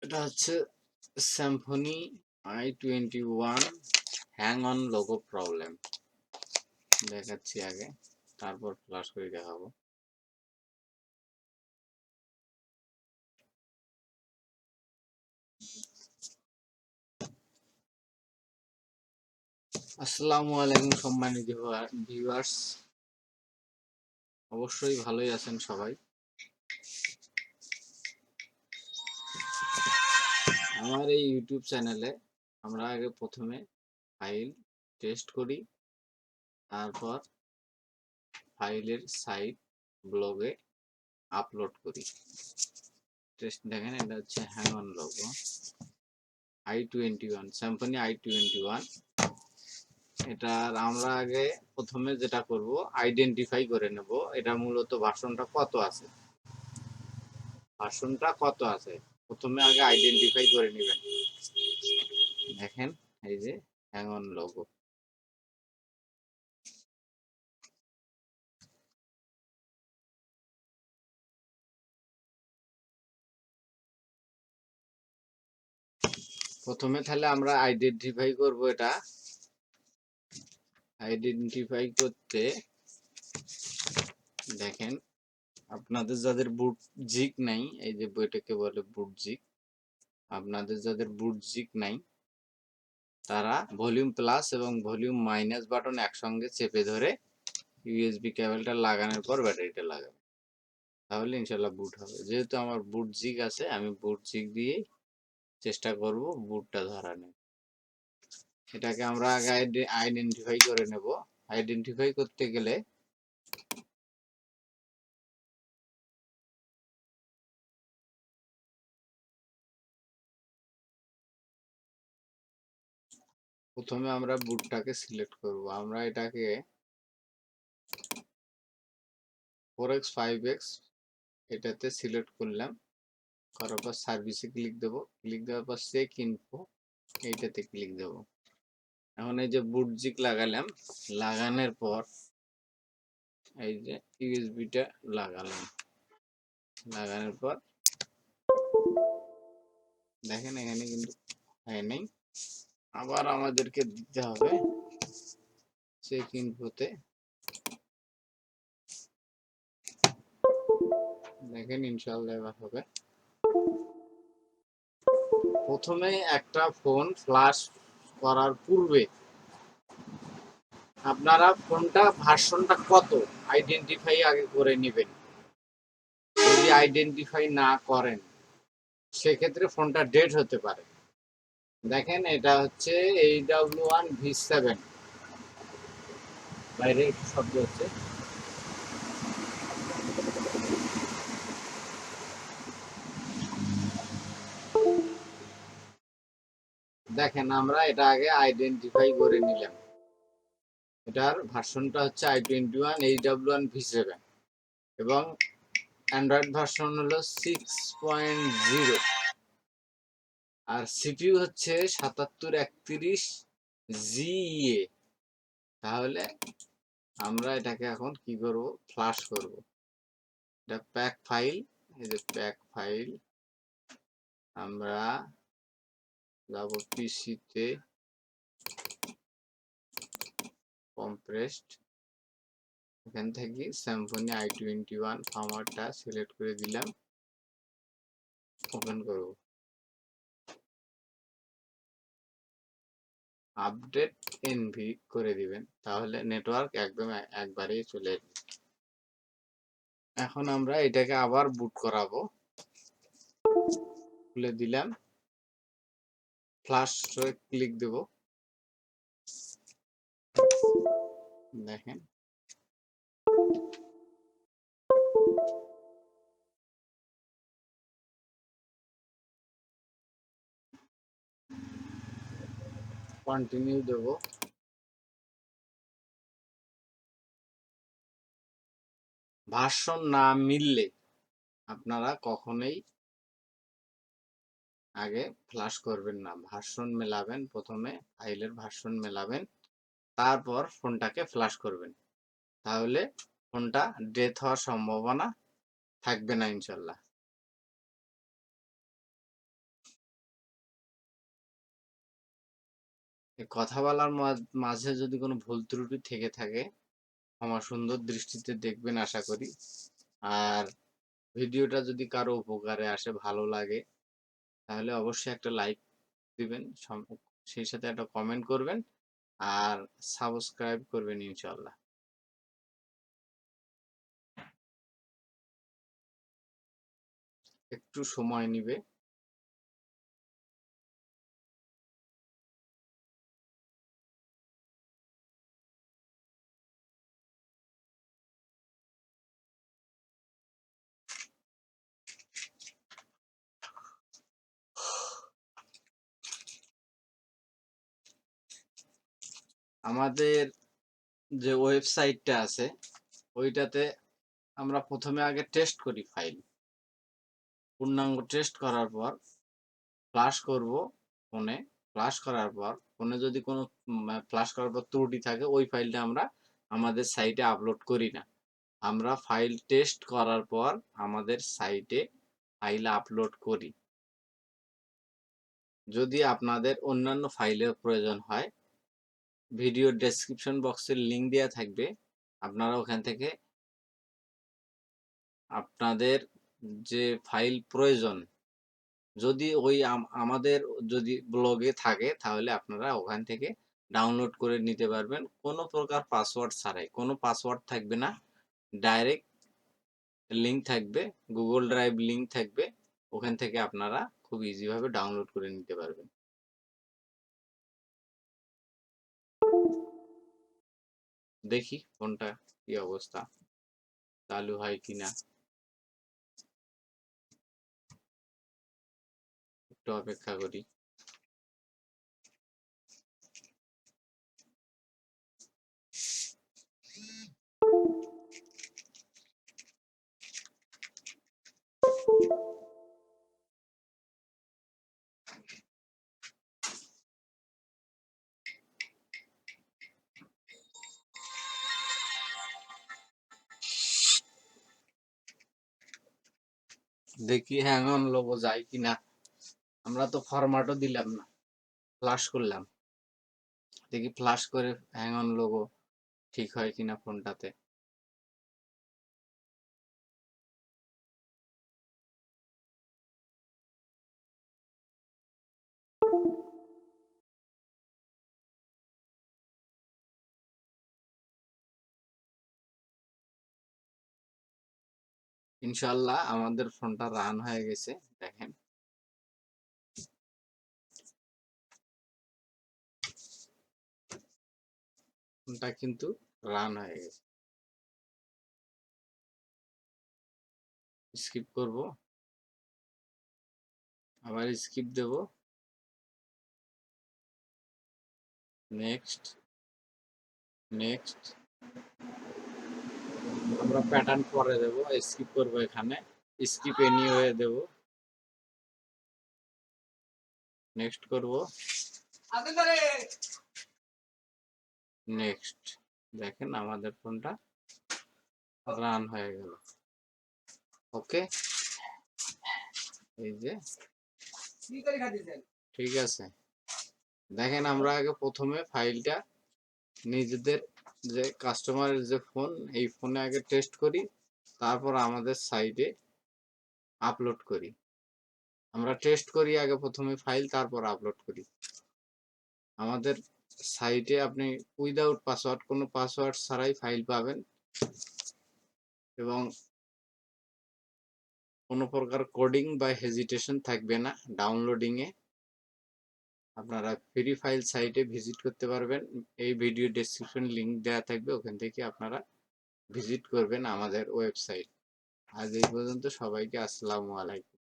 এটা হচ্ছে Symphony i21 hang on logo problem দেখাচ্ছি আগে, তারপর ফ্লাশ করে দেখাবো। আসসালামু আলাইকুম সম্মানিত ভিউয়ার্স, অবশ্যই ভালোই আছেন সবাই। আমার এই ইউটিউব চ্যানেলে আমরা আগে প্রথমে ফাইল টেস্ট করি, তারপর ফাইলের সাইট ব্লগে আপলোড করি। টেস্ট দেখেন, এটা হচ্ছে hang on logo i21 Symphony i21। এটার আমরা আগে প্রথমে যেটা করব, আইডেন্টিফাই করে নেব এটা মূলত ভার্সনটা কত আছে। প্রথমে আগে আইডেন্টিফাই করে নেবেন। দেখেন এই যে হ্যাং অন লোগো, প্রথমে তাহলে আমরা আইডেন্টিফাই করব। এটা আইডেন্টিফাই করতে দেখেন, আপনাদের যাদের বুট জিক নাই, এই যে বইটাকে বলে বুট জিক, আপনাদের যাদের বুট জিক নাই তারা ভলিউম প্লাস এবং ভলিউম মাইনাস বাটন একসঙ্গে চেপে ধরে ইউএসবি কেবলটা লাগানোর পর ব্যাটারিটা লাগাবে, তাহলে ইনশাল্লাহ বুট হবে। যেহেতু আমার বুট জিক আছে, আমি বুট জিক দিয়ে চেষ্টা করব বুটটা ধরানোর। এটাকে আমরা আগে আইডেন্টিফাই করে নেব। আইডেন্টিফাই করতে গেলে প্রথমে আমরা বুটটাকে সিলেক্ট করব। আমরা এটাকে 4x 5x এটাতে সিলেক্ট করলাম, করার পর সার্ভিসে ক্লিক দেব। ক্লিক দেওয়ার পর চেক ইনফো এইটাতে ক্লিক দেব। এখন এই যে বুট জিক লাগালাম, লাগানোর পর এই যে ইউএসবিটা লাগালাম, লাগানোর পর দেখেন এখানে কিন্তু হয় নাই। আবার আমাদেরকে দিতে হবে চেক ইনফোতে। দেখেন ইনশাআল্লাহ এবার হবে। প্রথমে একটা ফোন ফ্লাশ করার পূর্বে আপনারা ফোনটা ভার্সনটা কত আইডেন্টিফাই আগে করে নেবেন। যদি আইডেন্টিফাই না করেন সেক্ষেত্রে ফোনটা ডেড হতে পারে। দেখেন এটা হচ্ছে HW1 V7, বাইরে একটু শব্দ হচ্ছে। দেখেন আমরা এটা আগে আইডেন্টিফাই করে নিলাম। এটার ভার্সনটা হচ্ছে i21 HW1 V7 এবং অ্যান্ড্রয়েড ভার্সন হলো 6.0 আর সিপিইউ হচ্ছে 7731 GE। তাহলে আমরা এটাকে এখন কি করব, ফ্লাশ করব। এটা প্যাক ফাইল, এই যে প্যাক ফাইল, আমরা যাব পিসিতে, কম্প্রেসড, এখান থেকে Symphony i21 ফরম্যাটটা সিলেক্ট করে দিলাম, ওপেন করব। আপডেট এনভি করে দিবেন, তাহলে নেটওয়ার্ক একদম একবারেই চলে আসবে। এখন আমরা এটাকে আবার বুট করাবো। খুলে দিলাম, ফ্লাশ ক্লিক দেব। দেখেন কন্টিনিউ দেব। ভার্সন না মিললে আপনারা কখনোই আগে ফ্লাশ করবেন না। ভার্সন মেলাবেন, প্রথমে ফাইলের ভার্সন মেলাবেন, তারপর ফোনটাকে ফ্লাশ করবেন, তাহলে ফোনটা ডেথ হওয়ার সম্ভাবনা থাকবে না ইনশাল্লাহ। এই কথা বলার মাঝে যদি কোনো ভুল ত্রুটি থেকে থাকে ক্ষমা সুন্দর দৃষ্টিতে দেখবেন আশা করি। আর ভিডিওটা যদি কারো উপকারে আসে, ভালো লাগে, তাহলে অবশ্যই একটা লাইক দিবেন, সেই সাথে একটা কমেন্ট করবেন আর সাবস্ক্রাইব করবেন ইনশাআল্লাহ। একটু সময় নিবে। আমাদের যে ওয়েবসাইটটা আছে ওইটাতে আমরা প্রথমে আগে টেস্ট করি ফাইল, পূর্ণাঙ্গ টেস্ট করার পর ফ্লাশ করব ফোনে। ফ্লাশ করার পর ফোনে যদি কোনো ফ্লাশ করার পর ত্রুটি থাকে ওই ফাইলটা আমরা আমাদের সাইটে আপলোড করি না। আমরা ফাইল টেস্ট করার পর আমাদের সাইটে ফাইল আপলোড করি। যদি আপনাদের অন্যান্য ফাইলের প্রয়োজন হয়, ভিডিও ডেসক্রিপশন বক্সের লিংক দেওয়া থাকবে, আপনারা ওখান থেকে আপনাদের যে ফাইল প্রয়োজন, যদি ওই আমাদের যদি ব্লগে থাকে তাহলে আপনারা ওখান থেকে ডাউনলোড করে নিতে পারবেন, কোনো প্রকার পাসওয়ার্ড ছাড়াই। কোনো পাসওয়ার্ড থাকবে না, ডাইরেক্ট লিংক থাকবে, গুগল ড্রাইভ লিংক থাকবে, ওখান থেকে আপনারা খুব ইজিভাবে ডাউনলোড করে নিতে পারবেন। দেখি ফোনটা কি অবস্থা, চালু হয় কিনা, একটু অপেক্ষা করি। দেখি হ্যাং অন লোগো যায় কিনা। আমরা তো ফরম্যাটও দিলাম না, ফ্লাশ করলাম। দেখি ফ্লাশ করে হ্যাং অন লোগো ঠিক হয় কিনা ফোনটাতে। ইনশাল্লাহ আমাদের ফোনটা রান হয়ে গেছে, দেখেন। ফোনটা কিন্তু রান হয়ে গেছে। স্কিপ করব, আবার স্কিপ দেব, নেক্সট নেক্সট। আমরা প্যাটার্ন পরে দেব, স্কিপ করব, এখানে স্কিপ এনিওয়ে দেব, নেক্সট করব, নেক্সট। দেখেন আমাদের ফোনটা রান হয়ে গেল। ওকে, এই যে ঠিক আছে। দেখেন আমরা আগে প্রথমে ফাইলটা নিজেদের যে কাস্টমারের যে ফোন, এই ফোনে আগে টেস্ট করি, তারপর আমাদের সাইটে আপলোড করি। আমরা টেস্ট করি আগে প্রথমে ফাইল, তারপর আপলোড করি। আমাদের সাইটে আপনি উইদাউট পাসওয়ার্ড, কোনো পাসওয়ার্ড ছাড়াই ফাইল পাবেন এবং কোনো প্রকার কোডিং বা হেজিটেশন থাকবে না ডাউনলোডিং এ। আপনারা ফ্রি ফাইল সাইটে ভিজিট করতে পারবেন, এই ভিডিও ডেসক্রিপশন লিংক দেওয়া থাকবে, ওখান থেকে আপনারা ভিজিট করবেন আমাদের ওয়েবসাইট। আজ এই পর্যন্ত, সবাইকে আসসালামু আলাইকুম।